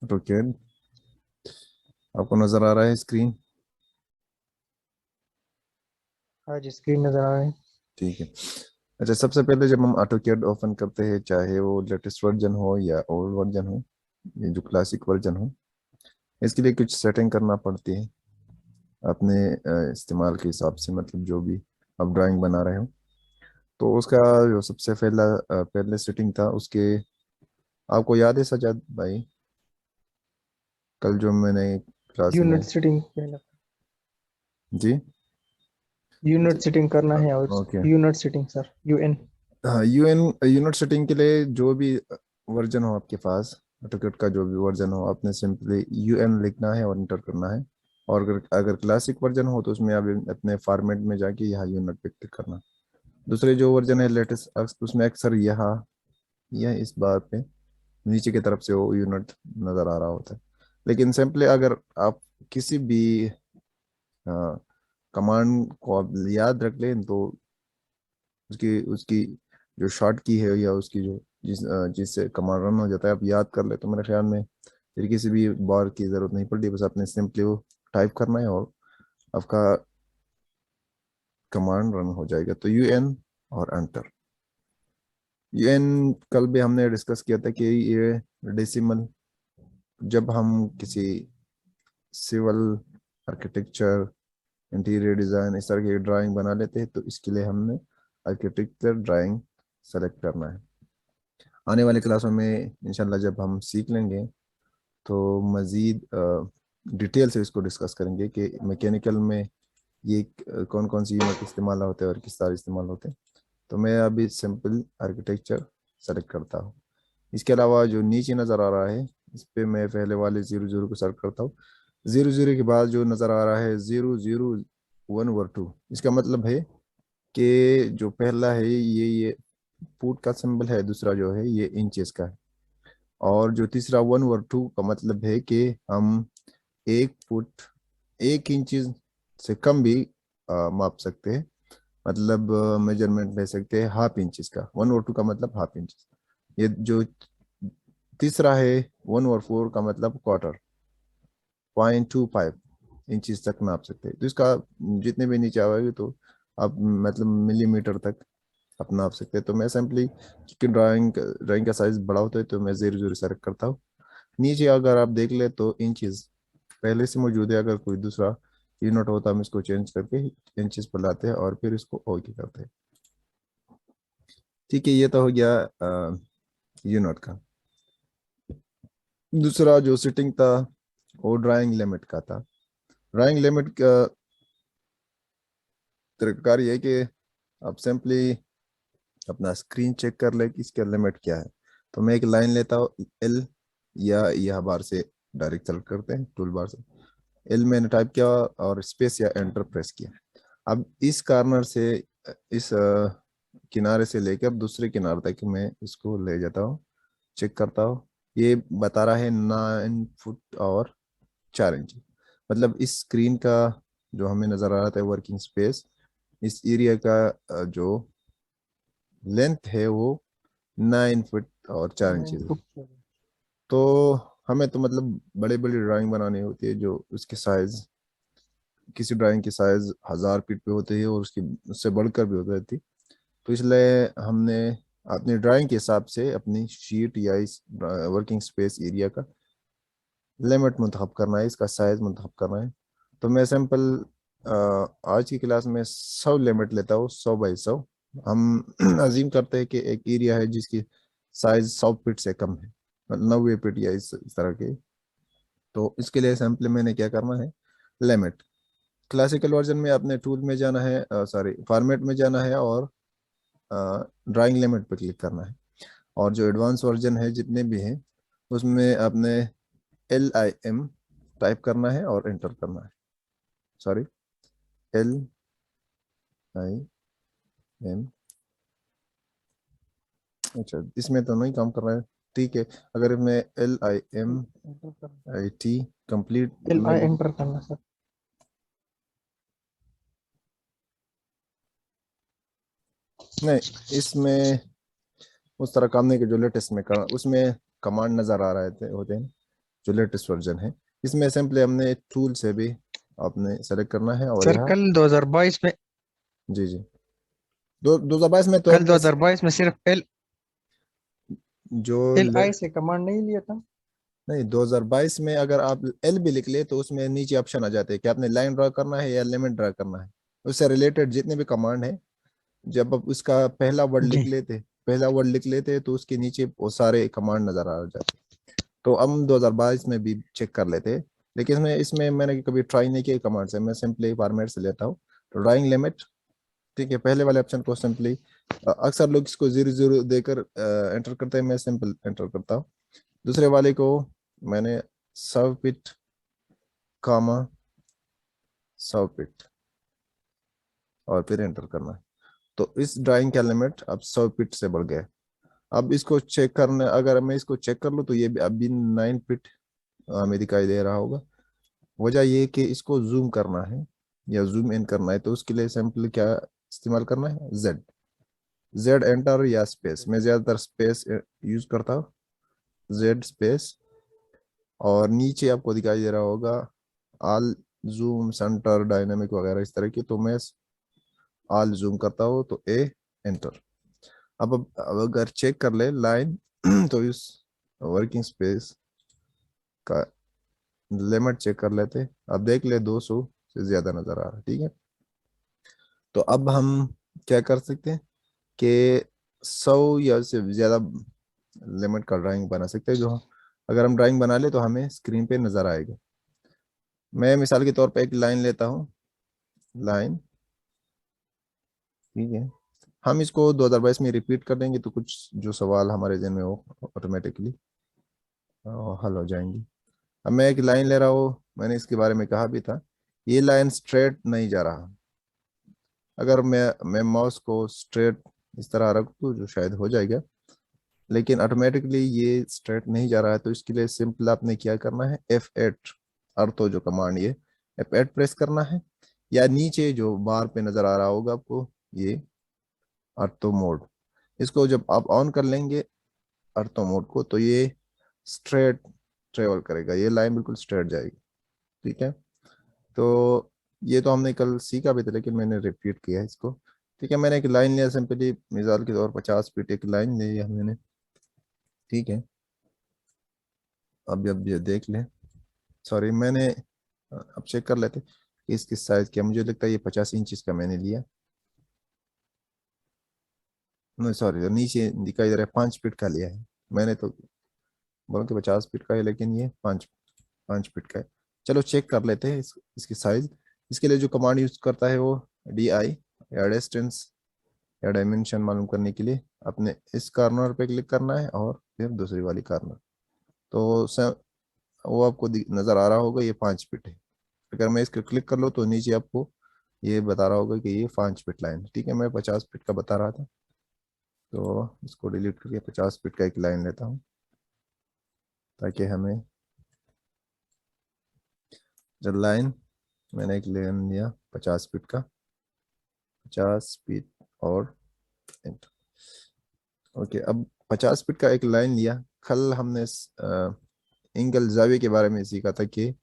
AutoCAD आपको नजर आ रहा है स्क्रीन? हाँ जी, स्क्रीन नजर आ रहा है। ठीक है। अच्छा, सबसे पहले जब हम AutoCAD ओपन करते हैं, चाहे वो लेटेस्ट वर्जन हो या ओल्ड वर्जन हो, ये जो क्लासिक वर्जन हो, इसके लिए कुछ सेटिंग करना पड़ती है अपने इस्तेमाल के हिसाब से, मतलब जो भी आप ड्राइंग बना रहे हो। तो उसका जो सबसे पहले सेटिंग था उसके, आपको याद है सजाद भाई, कल जो मैंने क्लास में। यूनिट सेटिंग पहले जी। यूनिट सेटिंग करना है और okay. Unit setting sir, UN. हाँ, यूनिट सेटिंग के लिए जो भी वर्जन हो आपके पास, ऑटोकैड का जो भी वर्जन हो, आपने सिंपली यूएन लिखना है और इंटर करना है। और अगर अगर क्लासिक वर्जन हो तो उसमें आप अपने फॉर्मेट में जाके यहाँ यूनिट पे क्लिक करना। दूसरे जो वर्जन है लेटेस्ट, उसमें अक्सर यहाँ यह इस बार पे नीचे की तरफ से वो यूनिट नज़र आ रहा होता है। लेकिन सिंपली अगर आप किसी भी कमांड को आप याद रख लें तो उसकी उसकी जो शॉर्ट की है या उसकी जो जिससे कमांड रन हो जाता है, आप याद कर ले तो मेरे ख्याल में फिर किसी भी बार की ज़रूरत नहीं पड़ती। बस आपने सिंपली वो टाइप करना है और आपका कमांड रन हो जाएगा। तो यूएन और एंटर। यूएन कल भी हमने डिस्कस किया था कि ये डेसिमल, जब हम किसी सिविल आर्किटेक्चर, इंटीरियर डिज़ाइन इस तरह की ड्राइंग बना लेते हैं तो इसके लिए हमने आर्किटेक्चर ड्राइंग सेलेक्ट करना है। आने वाले क्लासों में इंशाल्लाह जब हम सीख लेंगे तो मज़ीद डिटेल से इसको डिस्कस करेंगे कि मैकेनिकल में ये कौन कौन सी यूनिट इस्तेमाल होते हैं और किस तरह इस्तेमाल होते हैं। तो मैं अभी सिंपल आर्किटेक्चर सेलेक्ट करता हूँ। इसके अलावा जो नीचे नज़र आ रहा है, इस पे मैं पहले वाले 00 को सेलेक्ट करता हूँ। 00 के बाद जो नज़र आ रहा है 001 और 2, इसका मतलब है कि जो पहला है ये फुट का सिंबल है, दूसरा जो है ये इंचेस का है। और जो तीसरा 1 और 2 का मतलब है कि हम 1 फुट 1 इंच से कम भी माप सकते हैं। मतलब मेजरमेंट ले सकते हैं हाफ इंचज का। 1 और 2 का मतलब हाफ इंच। ये जो तीसरा है 1 और 4 का मतलब क्वार्टर, 0.25 इंचज तक नाप सकते हैं। तो इसका जितने भी नीचे आएगी तो आप मतलब मिलीमीटर तक आप नाप सकते हैं। तो मैं सिंपली, क्योंकि ड्राइंग का साइज बड़ा होता है तो मैं 00 सेलेक्ट करता हूँ। नीचे अगर आप देख ले तो इंचज पहले से मौजूद है, अगर कोई दूसरा यूनिट होता हम इसको चेंज करके इंचज पर लाते हैं और फिर इसको ओके करते हैं। ठीक है, ये तो हो गया यूनिट का। दूसरा जो सेटिंग था वो ड्राइंग लिमिट का था। ड्राइंग लिमिट का तरीकाकार ये है कि आप सिंपली अपना स्क्रीन चेक कर ले कि इसका लिमिट क्या है। तो मैं एक लाइन लेता हूँ एल, या यह बार से डायरेक्ट सेलेक्ट करते हैं टूल बार से। एल मैंने टाइप किया और स्पेस या एंटर प्रेस किया। अब इस कॉर्नर से इस किनारे से लेकर दूसरे किनारे तक मैं इसको ले जाता हूँ, चेक करता हूँ। ये बता रहा है 9 फुट और 4 इंच। मतलब इस स्क्रीन का जो हमें नज़र आ रहा था वर्किंग स्पेस, इस एरिया का जो लेंथ है वो 9 फुट और 4 इंच है। तो हमें तो मतलब बड़े बड़ी ड्राइंग बनानी होती है जो उसके साइज, किसी ड्राइंग की साइज 1000 फीट पे होती है और उसकी उससे बढ़कर भी होती रहती। तो इसलिए हमने अपनी ड्राइंग के हिसाब से अपनी शीट या इस वर्किंग स्पेस एरिया का लिमिट मुंतखब करना है, इसका साइज मुंतखब करना है। तो मैं सिंपल आज की क्लास में 100 लिमिट लेता हूँ, 100 बाई 100। हम अजीम करते हैं कि एक एरिया है जिसकी साइज 100 फीट से कम है, मतलब 90 फीट या इस तरह के। तो इसके लिए सिंपली मैंने क्या करना है, लिमिट। क्लासिकल वर्जन में आपने टूल में जाना है, सॉरी फॉर्मेट में जाना है और ड्राइंग लिमिट पर क्लिक करना है। और जो एडवांस वर्जन है जितने भी हैं उसमें आपने LIM टाइप करना है और एंटर करना है। Sorry, LIM। अच्छा, इसमें तो नहीं काम कर रहा है। ठीक है, अगर मैं LIMIT कंप्लीट एल में आई एंटर करना सर। नहीं, इसमें उस तरह काम नहीं कि जो लेटेस्ट में कर उसमें कमांड नज़र आ रहे थे होते हैं। जो लेटेस्ट वर्जन है। इसमें सिंपली हमने टूल से भी आपने सेलेक्ट करना है और सर यहाँ कल 2022 में, जी जी 2022 में तो कल हमने 2022 में सिर्फ जो एल आई से कमांड नहीं लिया था। नहीं 2022 में अगर आप एल भी लिख ले तो उसमें नीचे ऑप्शन आ जाते हैं कि आपने लाइन ड्रा करना है या लिमिट ड्रा करना है। उससे रिलेटेड जितने भी कमांड है, जब आप उसका जी पहला वर्ड लिख लेते तो उसके नीचे वो सारे कमांड नजर आ जाते। तो हम 2022 में भी चेक कर लेते हैं, लेकिन इसमें इसमें मैंने कभी ट्राई नहीं किया कमांड से, मैं सिंपली फॉर्मेट से लेता हूँ। तो ड्राइंग लिमिट, ठीक है, पहले वाले ऑप्शन को सिंपली, अक्सर लोग इसको 0 0 देकर एंटर करते हैं, मैं सिंपल एंटर करता हूँ। दूसरे वाले को मैंने सर्व पिट कामा सर्व पिट और फिर एंटर करना है। तो इस ड्राइंग का लिमिट अब 100 फीट से बढ़ गया है। अब इसको चेक करने, अगर मैं इसको चेक कर लूँ तो ये भी अभी 9 फीट हमें दिखाई दे रहा होगा। वजह ये कि इसको जूम करना है या जूम इन करना है, तो उसके लिए सिंपल क्या इस्तेमाल करना है, जेड, जेड एंटर या स्पेस। मैं ज्यादातर स्पेस यूज करता हूँ, जेड स्पेस। और नीचे आपको दिखाई दे रहा होगा आल जूम सेंटर डायनामिक वगैरह इस तरह की, तो मैं आल जूम करता हूँ तो ए एंटर। अब अगर चेक कर ले लाइन तो इस वर्किंग स्पेस का लिमिट चेक कर लेते। अब देख ले 200 से ज्यादा नजर आ रहा है, ठीक है। तो अब हम क्या कर सकते हैं कि 100 या से ज्यादा लिमिट का ड्राइंग बना सकते हैं, जो अगर हम ड्राइंग बना ले तो हमें स्क्रीन पे नजर आएगा। मैं मिसाल के तौर पे एक लाइन लेता हूँ, लाइन, ठीक है। हम इसको 2022 में रिपीट कर देंगे तो कुछ जो सवाल हमारे जहन में हो ऑटोमेटिकली हल हो जाएंगे। अब मैं एक लाइन ले रहा हूँ, मैंने इसके बारे में कहा भी था, ये लाइन स्ट्रेट नहीं जा रहा। अगर मैं माउस को स्ट्रेट इस तरह रख दूँ जो शायद हो जाएगा, लेकिन ऑटोमेटिकली ये स्ट्रेट नहीं जा रहा है। तो इसके लिए सिंपल आपने क्या करना है, F8 अर्थो जो कमांड, ये F8 प्रेस करना है, या नीचे जो बार पे नजर आ रहा होगा आपको ये अर्थो मोड, इसको जब आप ऑन कर लेंगे अर्थो मोड को तो ये स्ट्रेट ट्रेवल करेगा, ये लाइन बिल्कुल स्ट्रेट जाएगी, ठीक है। तो ये तो हमने कल सीखा भी था लेकिन मैंने रिपीट किया है इसको। ठीक है, मैंने एक लाइन लिया सिंपली, मिसाल के तौर 50 फीट एक लाइन ली है मैंने, ठीक है। अब ये देख लें, सॉरी मैंने अब चेक कर लेते कि इसकी साइज क्या, मुझे लगता है ये 50 इंच का मैंने लिया। नहीं सॉरी, नीचे दिखाई दे रहा है 5 फीट का लिया है मैंने, तो बोला कि 50 फीट का है लेकिन ये 5 5 फीट का है। चलो चेक कर लेते हैं इसकी साइज। इसके लिए जो कमांड यूज करता है वो DI या डिस्टेंस या डायमेंशन मालूम करने के लिए अपने इस कॉर्नर पे क्लिक करना है और फिर दूसरी वाली कॉर्नर। तो वो आपको नजर आ रहा होगा ये 5 फीट है। अगर मैं इसको क्लिक कर लो तो नीचे आपको ये बता रहा होगा कि ये 5 फीट लाइन है, ठीक है। मैं 50 फीट का बता रहा था तो इसको डिलीट करके 50 फीट का एक लाइन लेता हूँ, ताकि हमें जब लाइन, मैंने एक लाइन लिया 50 फीट का, 50 फीट और एंटर। ओके, अब 50 फीट का एक लाइन लिया। कल हमने एंगल जावी के बारे में सीखा था कि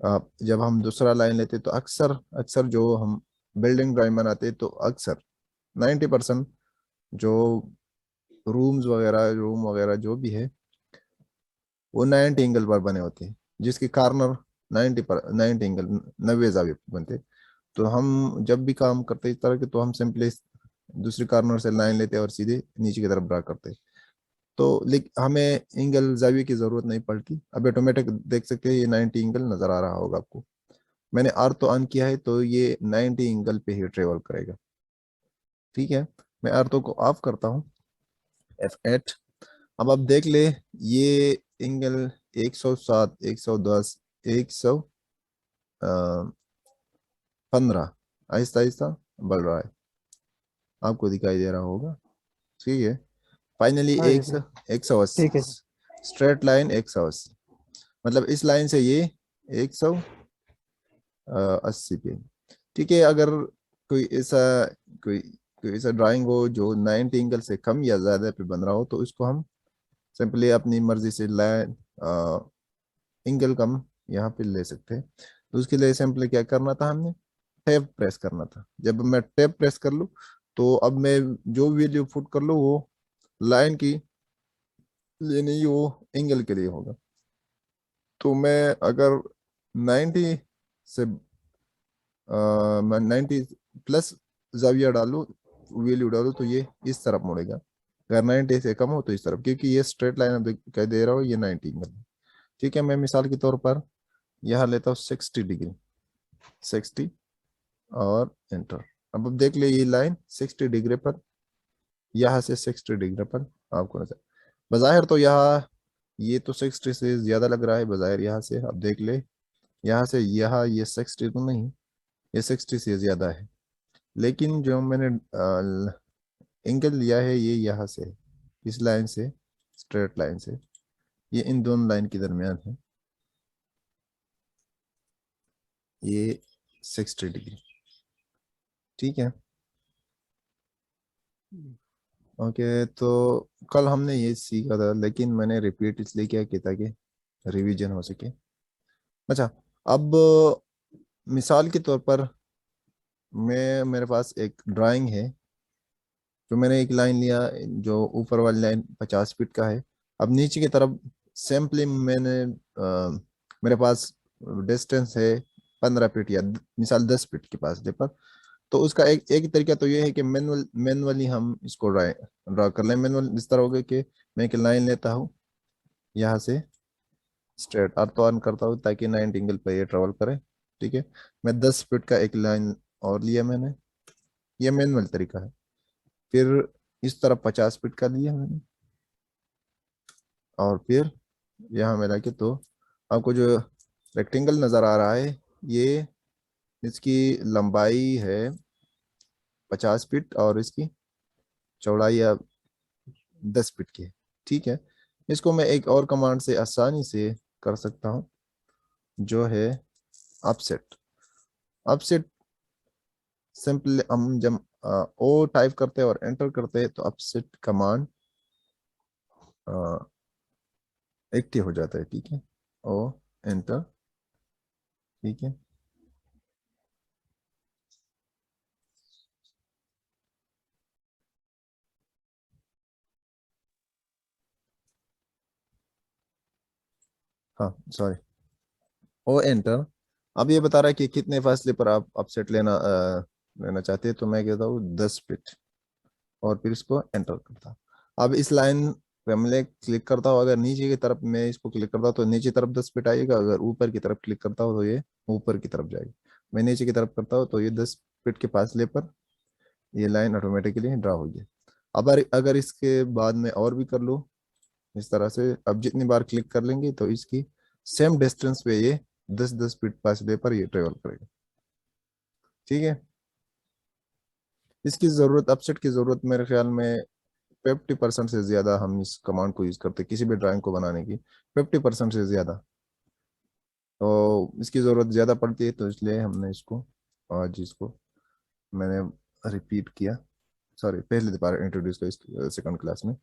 जब हम दूसरा लाइन लेते तो अक्सर अक्सर जो हम बिल्डिंग ड्राइंग बनाते तो अक्सर 90% जो रूम वगैरह जो भी है वो 90 एंगल पर बने होते हैं, जिसके कॉर्नर 90 एंगल 90 जावी बनते। तो हम जब भी काम करते इस तरह के तो हम सिंपली दूसरी कॉर्नर से लाइन लेते और सीधे नीचे की तरफ ड्रा करते। तो हमें एंगल जाविये की जरूरत नहीं पड़ती। अब ऑटोमेटिक देख सकते हैं ये 90 एंगल नजर आ रहा होगा आपको। मैंने आर तो ऑन किया है तो ये 90 एंगल पे ही ट्रेवल करेगा, ठीक है। मैं आर तो को ऑफ करता हूँ, F8। अब आप देख ले ये एंगल 107 110 115 आहिस्ता आहिस्ता बढ़ रहा है, आपको दिखाई दे रहा होगा, ठीक है। फाइनली हाँ जी एक सर। सौ 180, ठीक है सर। स्ट्रेट लाइन 180, मतलब इस लाइन से ये 180 पे, ठीक है। अगर कोई ऐसा कोई कोई ऐसा ड्राइंग हो जो 90 एंगल से कम या ज्यादा पे बन रहा हो तो इसको हम सिंपली अपनी मर्जी से लाइन एंगल का हम यहाँ पे ले सकते हैं। तो उसके लिए सिंपली क्या करना था, हमने टैब प्रेस करना था। जब मैं टैब प्रेस कर लूँ तो अब मैं जो वैल्यू पुट कर लूँ वो लाइन की लिए नहीं, वो एंगल के लिए होगा। तो मैं अगर 90 से मैं 90 प्लस जाविया डालूं, वैल्यू डालूं, तो ये इस तरफ मुड़ेगा। अगर 90 से कम हो तो इस तरफ, क्योंकि ये स्ट्रेट लाइन कह दे रहा हूँ, ये 90 एंगल। ठीक है, मैं मिसाल के तौर पर यहाँ लेता हूँ 60 डिग्री, 60 और एंटर। अब देख ले ये लाइन 60 डिग्री पर, यहाँ से 60 डिग्री पर आपको नजर, बज़ाहिर तो यहाँ ये तो 60 से ज्यादा लग रहा है बज़ाहिर यहाँ से। अब देख ले यहाँ से यहाँ ये 60 तो नहीं, ये 60 से ज्यादा है। लेकिन जो मैंने एंगल लिया है ये यहाँ से, इस लाइन से, स्ट्रेट लाइन से, ये इन दोनों लाइन के दरमियान है, ये 60 डिग्री। ठीक है, ओके। तो कल हमने ये सीखा था, लेकिन मैंने रिपीट इसलिए किया कि ताकि रिवीजन हो सके। अच्छा, अब मिसाल के तौर पर मैं, मेरे पास एक ड्राइंग है, जो मैंने एक लाइन लिया, जो ऊपर वाली लाइन 50 फीट का है। अब नीचे की तरफ सिंपली मैंने मेरे पास डिस्टेंस है 15 फीट या मिसाल 10 फीट के पास दे पर। तो उसका एक एक तरीका तो ये है कि मैनुअली हम इसको ड्रा कर लें। मैनुअल इस तरह होगा कि मैं एक लाइन लेता हूँ यहाँ से, स्ट्रेट अर्थ ऑन करता हूँ ताकि 90 एंगल पर ये ट्रेवल करे। ठीक है, मैं 10 फीट का एक लाइन और लिया मैंने, ये मैनुअल तरीका है। फिर इस तरफ 50 फीट का लिया मैंने, और फिर यहाँ मिला के तो आपको जो रेक्टेंगल नज़र आ रहा है, ये इसकी लंबाई है 50 फीट और इसकी चौड़ाई या 10 फीट की है। ठीक है, इसको मैं एक और कमांड से आसानी से कर सकता हूँ, जो है अपसेट। अपसेट सिंपल हम जब ओ टाइप करते हैं और एंटर करते हैं तो अपसेट कमांड एक्टिव हो जाता है। ठीक है, ओ एंटर। ठीक है, हाँ सॉरी, ओ एंटर। अब ये बता रहा है कि कितने फासले पर आप अपसेट लेना चाहते हैं, तो मैं कहता हूँ 10 फीट, और फिर इसको एंटर करता। अब इस लाइन पे मैं क्लिक करता हूँ, अगर नीचे की तरफ मैं इसको क्लिक करता हूँ तो नीचे तरफ 10 फीट आएगा, अगर ऊपर की तरफ क्लिक करता हूँ तो ये ऊपर की तरफ जाएगी। मैं नीचे की तरफ करता हूँ तो ये 10 फीट के फासले पर ये लाइन ऑटोमेटिकली ड्रा होगी। अब अगर इसके बाद में और भी कर लूँ इस तरह से, अब जितनी बार क्लिक कर लेंगे तो इसकी सेम डिस्टेंस पे ये 10-10 फीट फासले पर ये ट्रेवल करेगा। ठीक है, इसकी ज़रूरत, अपसेट की ज़रूरत मेरे ख्याल में 50% से ज़्यादा हम इस कमांड को यूज़ करते हैं किसी भी ड्राइंग को बनाने की, 50% से ज़्यादा। तो इसकी ज़रूरत ज़्यादा पड़ती है, तो इसलिए हमने इसको आज इसको मैंने रिपीट किया, सॉरी पहले बार इंट्रोड्यूस किया इस सेकंड क्लास में।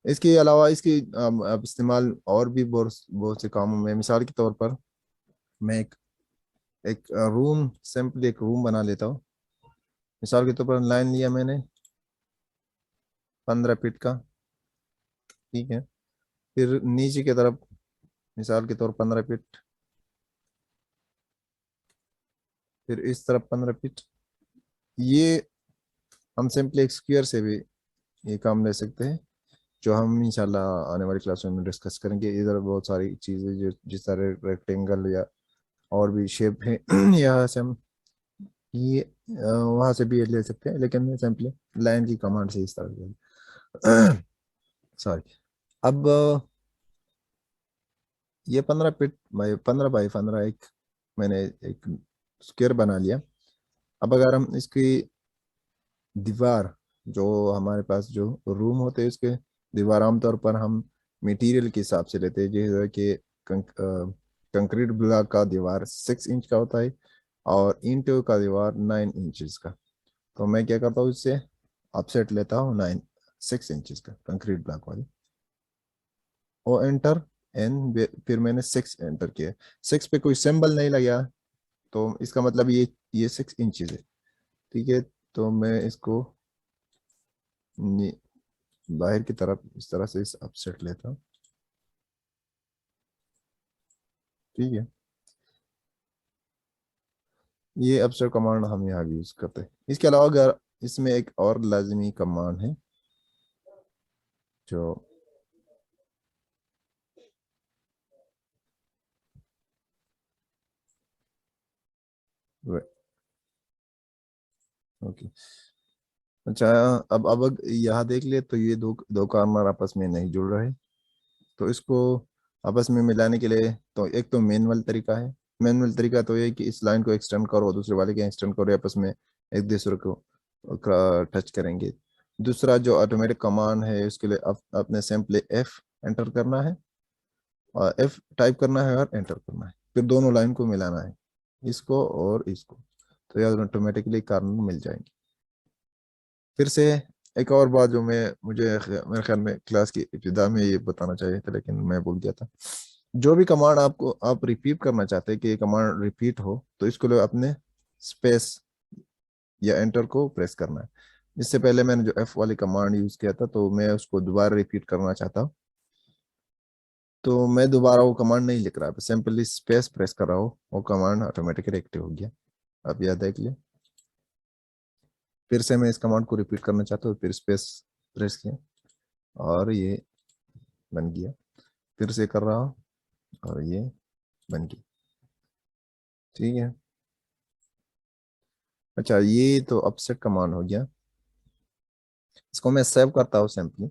इसके अलावा इसकी अब इस्तेमाल और भी बहुत बहुत से कामों में, मिसाल के तौर पर मैं एक एक रूम, सिंपली एक रूम बना लेता हूँ। मिसाल के तौर पर लाइन लिया मैंने 15 फीट का। ठीक है, फिर नीचे की तरफ मिसाल के तौर 15 फीट, फिर इस तरफ 15 फीट। ये हम सिंपली एक स्क्वायर से भी ये काम ले सकते हैं, जो हम इंशाल्लाह आने वाली क्लास में डिस्कस करेंगे। इधर बहुत सारी चीज़ें जो जिस तरह रेक्टेंगल या और भी शेप है यहाँ से हम ये वहाँ से भी ये ले सकते हैं, लेकिन मैं सिंपली लाइन की कमांड से इस तरह से सॉरी। अब ये 15 बाई 15 एक मैंने एक स्क्वायर बना लिया। अब अगर हम इसकी दीवार, जो हमारे पास जो रूम होते हैं उसके दीवार आमतौर पर हम मटेरियल के हिसाब से लेते हैं, जैसे कि कंक्रीट ब्लॉक का दीवार 6 इंच का होता है और ईंटों का दीवार 9 इंचज का। तो मैं क्या करता हूँ, इससे अपसेट लेता हूँ 6 इंचज का कंक्रीट ब्लॉक वाली, ओ एंटर। फिर मैंने 6 एंटर किया, 6 पे कोई सिंबल नहीं लगा, तो इसका मतलब ये 6 इंचेस है। ठीक है, तो मैं इसको बाहर की तरफ इस तरह से इस अपसेट लेता हूँ। ठीक है, ये अपसेट कमांड हम यहाँ भी यूज करते हैं। इसके अलावा अगर इसमें एक और लाजमी कमांड है जो ओके, अच्छा, अब यहाँ देख ले तो ये दो दो कॉर्नर आपस में नहीं जुड़ रहे, तो इसको आपस में मिलाने के लिए तो एक तो मैनुअल तरीका है। मैनुअल तरीका तो ये है कि इस लाइन को एक्सटेंड करो, दूसरे वाले के एक्सटेंड करो, आपस में एक दूसरे को टच करेंगे। दूसरा जो ऑटोमेटिक कमांड है उसके लिए आपने सिंपली एफ एंटर करना है, और एफ टाइप करना है और एंटर करना है, फिर दोनों लाइन को मिलाना है, इसको और इसको, तो ये ऑटोमेटिकली कॉर्नर मिल जाएंगे। फिर से एक और बात जो मेरे ख्याल में क्लास की इब्तिदा में ये बताना चाहिए था लेकिन मैं भूल गया था। जो भी कमांड आपको आप रिपीट करना चाहते हैं कि ये कमांड रिपीट हो, तो इसको लिए अपने स्पेस या एंटर को प्रेस करना है। इससे पहले मैंने जो एफ वाली कमांड यूज किया था, तो मैं उसको दोबारा रिपीट करना चाहता हूँ, तो मैं दोबारा वो कमांड नहीं लिख रहा, सिंपली स्पेस प्रेस कर रहा हूँ, वो कमांड ऑटोमेटिकली एक्टिव हो गया। अब यह देख लिया, फिर से मैं इस कमांड को रिपीट करना चाहता हूँ, फिर स्पेस प्रेस किया और ये बन गया, फिर से कर रहा हूँ और ये बन गया। ठीक है, अच्छा, ये तो अपसेट कमांड हो गया। इसको मैं सेव करता हूँ सिंपली,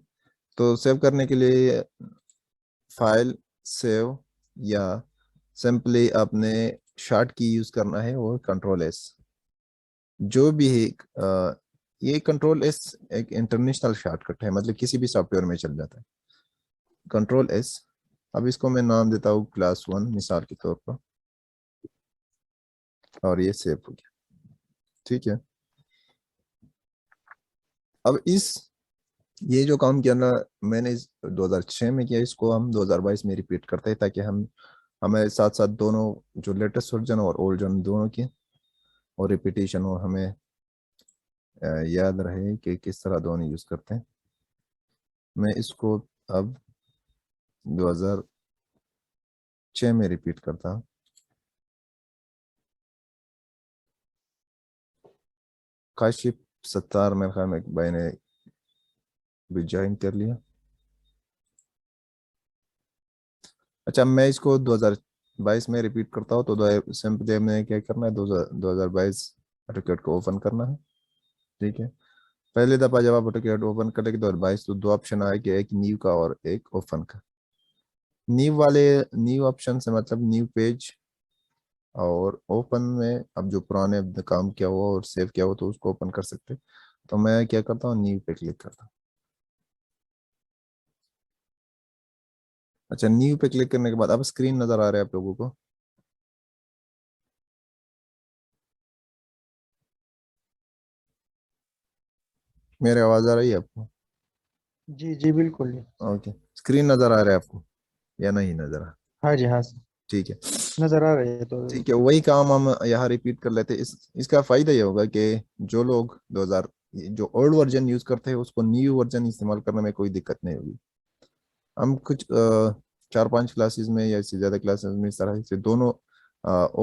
तो सेव करने के लिए फाइल सेव, या सिंपली आपने शॉर्ट की यूज करना है वो कंट्रोल S, जो भी है। ये कंट्रोल S एक इंटरनेशनल शॉर्टकट है, मतलब किसी भी सॉफ्टवेयर में चल जाता है, कंट्रोल S। अब इसको मैं नाम देता हूँ क्लास 1 मिसाल के तौर पर, और ये सेव हो गया। ठीक है, अब ये जो काम किया ना मैंने 2006 में किया, इसको हम 2022 में रिपीट करते हैं, ताकि हमें साथ साथ दोनों जो लेटेस्ट वर्जन और ओल्ड वर्जन दोनों की और रिपीटेशन हो, हमें याद रहे कि किस तरह दोनों यूज करते हैं। मैं इसको अब 2006 में रिपीट करता हूँ। काशिफ सत्तार मेरे ख्याल में एक भाई ने भी ज्वाइन कर लिया। अच्छा, मैं इसको 2022 में रिपीट करता हूँ, तो सिंपली में क्या करना है, 2022 ऑटोकैड को ओपन करना है। ठीक है, पहली दफा जब आप ऑटोकैड ओपन करेंगे 2022, तो दो ऑप्शन आएंगे, एक न्यू का और एक ओपन का। न्यू ऑप्शन से मतलब न्यू पेज, और ओपन में अब जो पुराने काम किया हुआ और सेव किया हुआ तो उसको ओपन कर सकते हैं। तो मैं क्या करता हूँ, न्यू पे क्लिक करता हूँ। अच्छा, न्यू पे क्लिक करने के बाद अब स्क्रीन नजर आ रहा है आप लोगों को? मेरी आवाज आ रही है आपको? जी जी बिल्कुल जी। ओके, स्क्रीन नजर आ रहा है आपको या नहीं नजर आ? हाँ जी हाँ जी, ठीक है, नजर आ रही है तो। ठीक है, वही काम हम यहाँ रिपीट कर लेते हैं। इसका फायदा ये होगा कि जो लोग 2000 जो ओल्ड वर्जन यूज करते हैं उसको न्यू वर्जन इस्तेमाल करने में कोई दिक्कत नहीं होगी। हम कुछ 4-5 क्लासेस में या इससे ज़्यादा क्लासेस में इस तरह से दोनों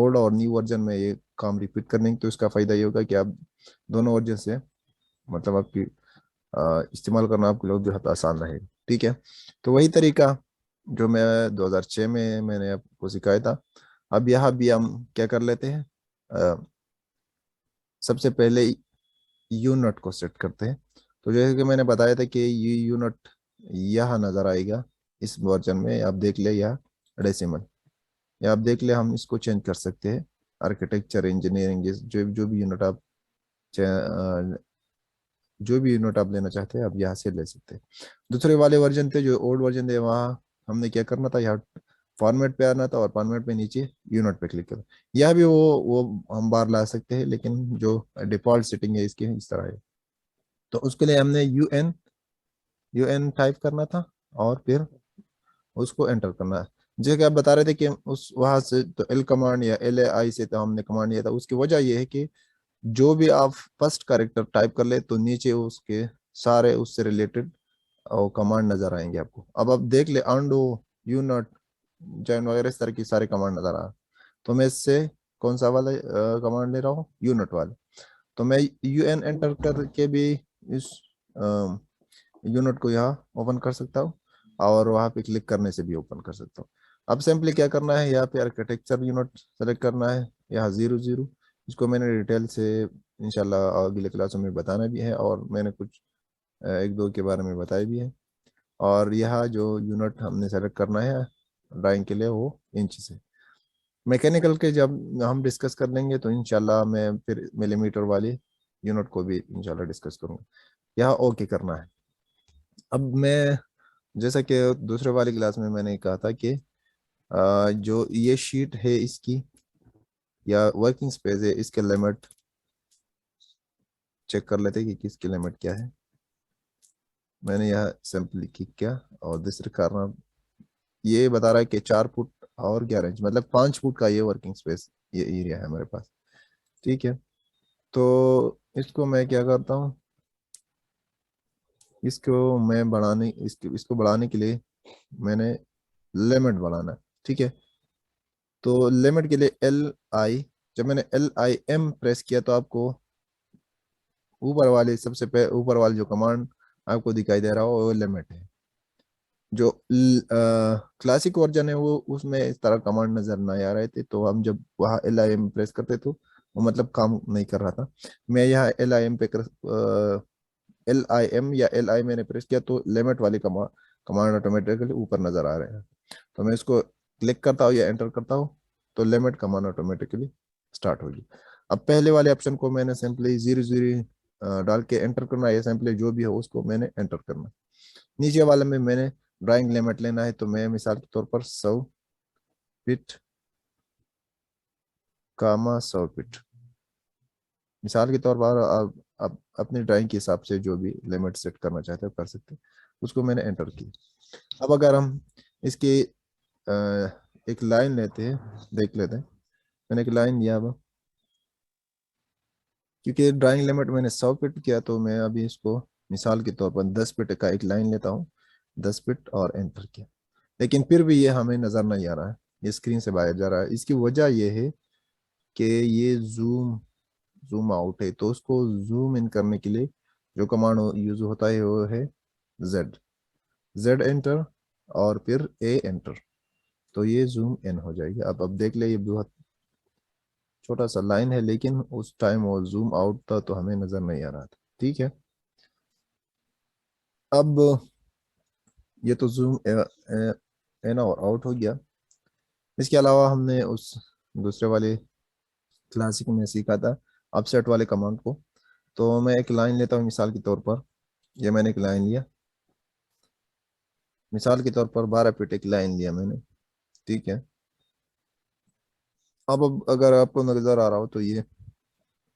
ओल्ड और न्यू वर्जन में ये काम रिपीट करने तो इसका फ़ायदा ये होगा कि आप दोनों वर्जन से मतलब आपकी इस्तेमाल करना आपके लिए बहुत आसान रहेगा। ठीक है, तो वही तरीका जो मैं 2006 में मैंने आपको सिखाया था, अब यहाँ भी हम क्या कर लेते हैं, सबसे पहले यूनिट को सेट करते हैं। तो जैसे कि मैंने बताया था कि ये यूनिट यहाँ नज़र आएगा इस वर्जन में, आप देख ले यहाँ डेसिमल, या आप देख ले हम इसको चेंज कर सकते हैं, आर्किटेक्चर इंजीनियरिंग, जो भी यूनिट आप जो भी यूनिट आप लेना चाहते हैं आप यहाँ से ले सकते हैं। दूसरे वाले वर्जन थे जो ओल्ड वर्जन थे, वहाँ हमने क्या करना था, यहाँ फॉर्मेट पे आना था और फॉर्मेट पे नीचे यूनिट पे क्लिक करना। यह भी वो हम बाहर ला सकते हैं, लेकिन जो डिफॉल्ट सेटिंग है इसकी इस तरह है। तो उसके लिए हमने यूएन यूएन टाइप करना था, और फिर उसको एंटर करना है। जैसे कि आप बता रहे थे कि उस वहां से तो एल कमांड या एल आई से तो हमने कमांड लिया था, उसकी वजह यह है कि जो भी आप फर्स्ट कैरेक्टर टाइप कर ले तो नीचे उसके सारे उससे रिलेटेड और कमांड नजर आएंगे आपको। अब आप देख ले अंडो, यू नॉट, जॉइन वगैरह इस तरह की सारे कमांड नजर आ रहा है। तो मैं इससे कौन सा वाला कमांड ले रहा हूँ, यूनिट वाला। तो मैं यू एन एंटर करके भी इस यूनिट को यहाँ ओपन कर सकता हूँ, और वहाँ पे क्लिक करने से भी ओपन कर सकता हूँ। अब सिंपली क्या करना है, यहाँ पे आर्किटेक्चर यूनिट सेलेक्ट करना है, यहाँ 00। इसको मैंने डिटेल से इंशाल्लाह अगले क्लासों में बताना भी है, और मैंने कुछ एक दो के बारे में बताया भी है। और यह जो यूनिट हमने सेलेक्ट करना है ड्राइंग के लिए वो इंच से। मैकेनिकल के जब हम डिस्कस कर लेंगे तो इंशाल्लाह मैं फिर मिलीमीटर वाली यूनिट को भी इंशाल्लाह डिस्कस करूँगा। यहाँ ओके करना है। अब मैं जैसा कि दूसरे वाली क्लास में मैंने कहा था कि जो ये शीट है इसकी या वर्किंग स्पेस है, इसके लिमिट चेक कर लेते हैं कि किसकी लिमिट क्या है। मैंने यह सिंपली क्लिक किया और दूसरे कारण ये बता रहा है कि 4 फुट और 11 इंच, मतलब 5 फुट का ये वर्किंग स्पेस, ये एरिया है हमारे पास। ठीक है, तो इसको मैं क्या करता हूँ, इसको मैं बढ़ाने इसको बढ़ाने के लिए मैंने लिमिट बढ़ाना है। ठीक है, तो लिमिट के लिए एल आई, जब मैंने एल आई एम प्रेस किया तो आपको ऊपर वाले सबसे ऊपर वाले जो कमांड आपको दिखाई दे रहा हो वो लिमिट है। जो क्लासिक वर्जन है वो उसमें इस तरह कमांड नजर नहीं आ रहे थे, तो हम जब वहाँ एल आई एम प्रेस करते तो वो मतलब काम नहीं कर रहा था। मैं यहाँ एल आई एम पे एल आई एम या एल आई मैंने प्रेस किया तो लिमिट वाली कमांड ऑटोमेटिकली ऊपर नजर आ रहे हैं। तो मैं इसको क्लिक करता हूँ या एंटर करता हूँ तो लिमिट कमांड ऑटोमेटिकली स्टार्ट होगी। अब पहले वाले ऑप्शन को मैंने सिंपली 00 डाल के एंटर करना है, या सिंपली जो भी हो उसको मैंने एंटर करना। नीचे वाले में मैंने ड्राइंग लिमिट लेना है, तो मैं मिसाल के तौर पर 100 फीट कामा 100 फीट, मिसाल के तौर पर आप अपनी ड्राइंग के हिसाब से जो भी लिमिट सेट करना चाहते हो कर सकते हैं। उसको मैंने एंटर किया। अब अगर हम इसकी अ, एक लाइन लेते हैं, देख लेते हैं। मैंने एक लाइन लिया अब, क्योंकि ड्राइंग लिमिट मैंने 100 फीट किया तो मैं अभी इसको मिसाल के तौर पर 10 फीट का एक लाइन लेता हूँ, 10 फीट और एंटर किया। लेकिन फिर भी ये हमें नज़र नहीं आ रहा है, ये स्क्रीन से बाहर जा रहा है। इसकी वजह ये है कि ये जूम जूम आउट है, तो उसको जूम इन करने के लिए जो कमांड यूज होता है वो है जेड, जेड एंटर और फिर ए एंटर, तो ये जूम इन हो जाएगी। अब देख ले, ये बहुत छोटा सा लाइन है, लेकिन उस टाइम वो जूम आउट था तो हमें नजर नहीं आ रहा था। ठीक है, अब ये तो जूम इन और आउट हो गया। इसके अलावा हमने उस दूसरे वाले क्लासिक में सीखा था अपसेट वाले कमांड को। तो मैं एक लाइन लेता हूँ मिसाल के तौर पर, ये मैंने एक लाइन लिया, मिसाल के तौर पर 12 फीट एक लाइन लिया मैंने। ठीक है, अब अगर आपको नजर आ रहा हो तो ये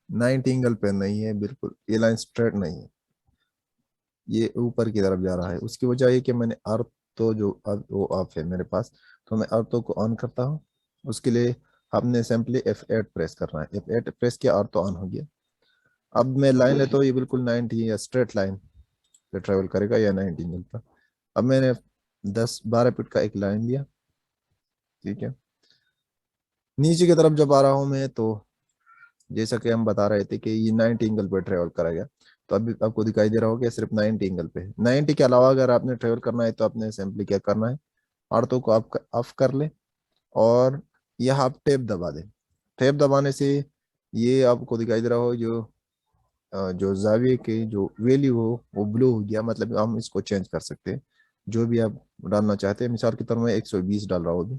90 एंगल पे नहीं है, बिल्कुल ये लाइन स्ट्रेट नहीं है, ये ऊपर की तरफ जा रहा है। उसकी वजह ये कि मैंने अर्थ तो जो वो ऑफ है मेरे पास, तो मैं अर्थों को ऑन करता हूँ। उसके लिए आपने सिंपली F8 प्रेस करना है, F8 प्रेस किया और तो ऑन हो गया। अब मैं लाइन लेता हूँ, ये बिल्कुल 90 या स्ट्रेट लाइन पे ट्रेवल करेगा या 90 एंगल पर। अब मैंने 10-12 फीट का एक लाइन लिया। ठीक है, नीचे की तरफ जब आ रहा हूँ मैं तो जैसा कि हम बता रहे थे कि ये 90 एंगल पे ट्रेवल करेगा, तो अभी आपको दिखाई दे रहा होगा कि सिर्फ 90 एंगल पे है। 90 के अलावा अगर आपने ट्रेवल करना है तो आपने सिंपली क्या करना है, आर्टो को आप ऑफ कर ले और यह आप टेप दबा दें। टेप दबाने से ये आपको दिखाई दे रहा हो जो जो जाविये की जो वैल्यू हो वो ब्लू हो गया, मतलब हम इसको चेंज कर सकते हैं जो भी आप डालना चाहते हैं। मिसाल के तौर में 120 डाल रहा हूँ अभी,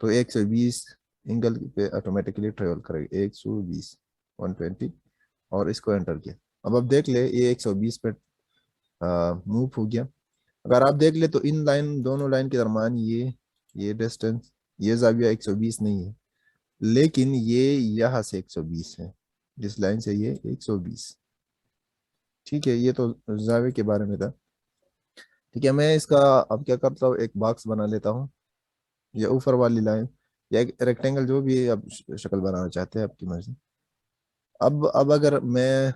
तो 120 एंगल पे ऑटोमेटिकली ट्रेवल करेगा, 120, 120, और इसको एंटर किया। अब आप देख ले ये 120 पे मूव हो गया। अगर आप देख ले तो इन लाइन दोनों लाइन के दरम्यान ये डिस्टेंस, ये जाविया 120 नहीं है, लेकिन ये यहाँ से 120 है, जिस लाइन से ये 120। ठीक है, ये तो जावे के बारे में था। ठीक है, मैं इसका अब क्या करता हूँ, एक बॉक्स बना लेता हूँ, या ऊपर वाली लाइन, या एक रेक्टेंगल, जो भी आप शक्ल बनाना चाहते हैं, आपकी मर्जी। अब अगर मैं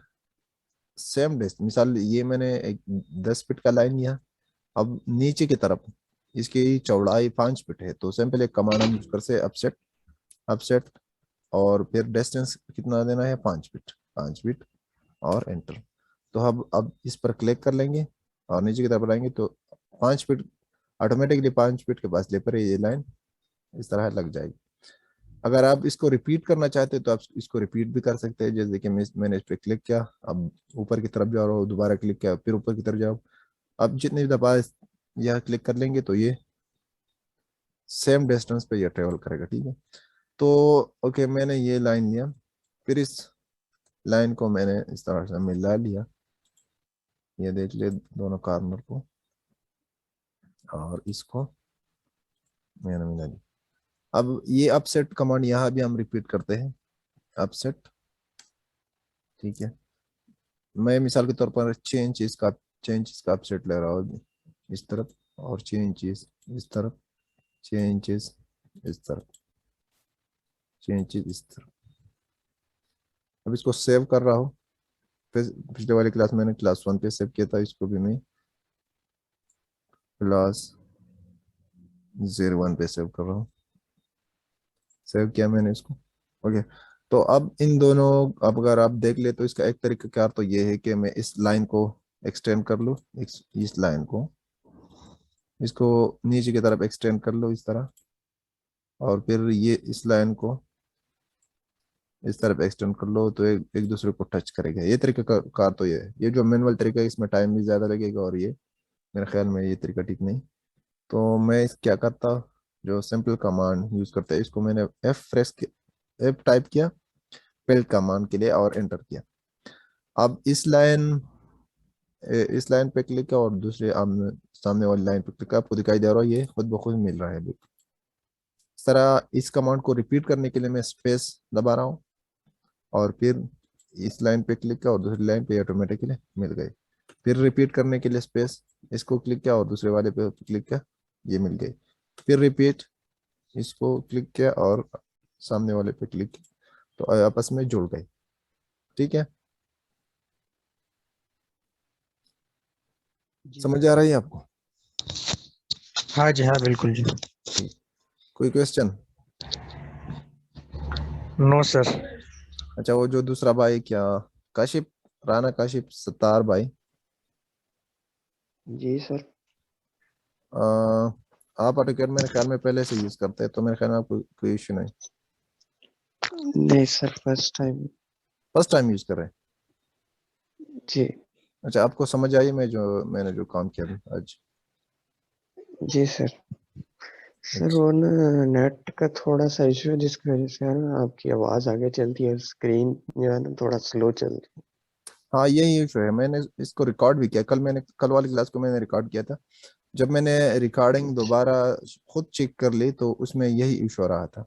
सेम डिस्टेंस, मिसाल ये मैंने एक 10 फीट का लाइन लिया, अब नीचे की तरफ इसकी चौड़ाई 5 फीट है, तो सिंपल एक कमांड हम यूज करते हैं, अपसेट, अपसेट, और फिर डिस्टेंस कितना देना है, 5 फीट, 5 फीट, और एंटर। तो अब इस पर क्लिक कर लेंगे और नीचे की तरफ लाएंगे, तो 5 फीट ऑटोमेटिकली 5 फीट के फासले पर ये लाइन इस तरह लग जाएगी। अगर आप इसको रिपीट करना चाहते हैं तो आप इसको रिपीट भी कर सकते हैं, जैसे कि मैंने इस पर क्लिक किया, अब ऊपर की तरफ जा रहा हूँ, दोबारा क्लिक किया, फिर ऊपर की तरफ जाओ। अब जितनी दफा यह क्लिक कर लेंगे तो ये सेम डिस्टेंस पे ये ट्रेवल करेगा। ठीक है, तो ओके, मैंने ये लाइन लिया, फिर इस लाइन को मैंने इस तरह से मिला लिया, ये देख ले दोनों कॉर्नर को, और इसको मैंने मिला लिया। अब ये अपसेट कमांड यहाँ भी हम रिपीट करते हैं, अपसेट। ठीक है, मैं मिसाल के तौर पर चेंज इसका अपसेट ले रहा हूँ इस तरफ, और चेंज इस तरफ, चेंज इस तरफ, चेंज इस तरफ। अब इसको सेव कर रहा हूँ, पिछले वाली क्लास मैंने क्लास 1 पे सेव किया था, इसको भी मैं क्लास 01 पे सेव कर रहा हूँ, सेव किया मैंने इसको। ओके, तो अब इन दोनों, अब अगर आप देख ले तो इसका एक तरीका कार तो ये है कि मैं इस लाइन को एक्सटेंड कर लूँ, इस लाइन को, इसको नीचे की तरफ एक्सटेंड कर लो इस तरह, और फिर ये इस लाइन को इस तरफ एक्सटेंड कर लो, तो एक दूसरे को टच करेगा। ये तरीका कार तो ये है, ये जो मैनुअल तरीका है इसमें टाइम भी ज़्यादा लगेगा, और ये मेरे ख्याल में ये तरीका ठीक नहीं। तो मैं क्या करता, जो सिंपल कमांड यूज करते हैं, इसको मैंने एफ टाइप किया पेल्ट कमांड के लिए, और एंटर किया। अब इस लाइन पे क्लिक किया, और दूसरे सामने वाली लाइन पे क्लिक किया, आपको दिखाई दे रहा है ये खुद ब खुद मिल रहा है। इस तरह इस कमांड को रिपीट करने के लिए मैं स्पेस दबा रहा हूँ, और फिर इस लाइन पे क्लिक किया और दूसरी लाइन पे ऑटोमेटिकली मिल गई। फिर रिपीट करने के लिए स्पेस, इसको क्लिक किया और दूसरे वाले पे क्लिक किया, ये मिल गई। फिर रिपीट, इसको क्लिक किया और सामने वाले पे क्लिक किया, तो आपस में जुड़ गए। ठीक है, जी समझ आ रही है आपको? हाँ जी, हाँ बिल्कुल जी। ठीक, कोई क्वेश्चन? No sir. अच्छा, वो जो दूसरा भाई क्या, काशिफ, राना काशिफ सत्तार भाई, जी सर। आ, आप ऑटोकैड मेरे ख्याल में पहले से यूज करते हैं, तो मेरे ख्याल में आपको कोई इश्यू नहीं। नहीं sir, first time. First time use कर रहे हैं? जी। अच्छा, आपको समझ आई मैंने जो काम किया अभी आज? जी सर। सर अच्छा, वो ना नेट का थोड़ा सा इशू है, जिसकी वजह से है ना आपकी आवाज आगे चलती है, स्क्रीन जो है ना थोड़ा स्लो चल रही हाँ यही इशू है, मैंने इसको रिकॉर्ड भी किया, कल वाली क्लास को मैंने रिकॉर्ड किया था। जब मैंने है। रिकॉर्डिंग दोबारा खुद चेक कर ली तो उसमें यही इशू आ रहा था।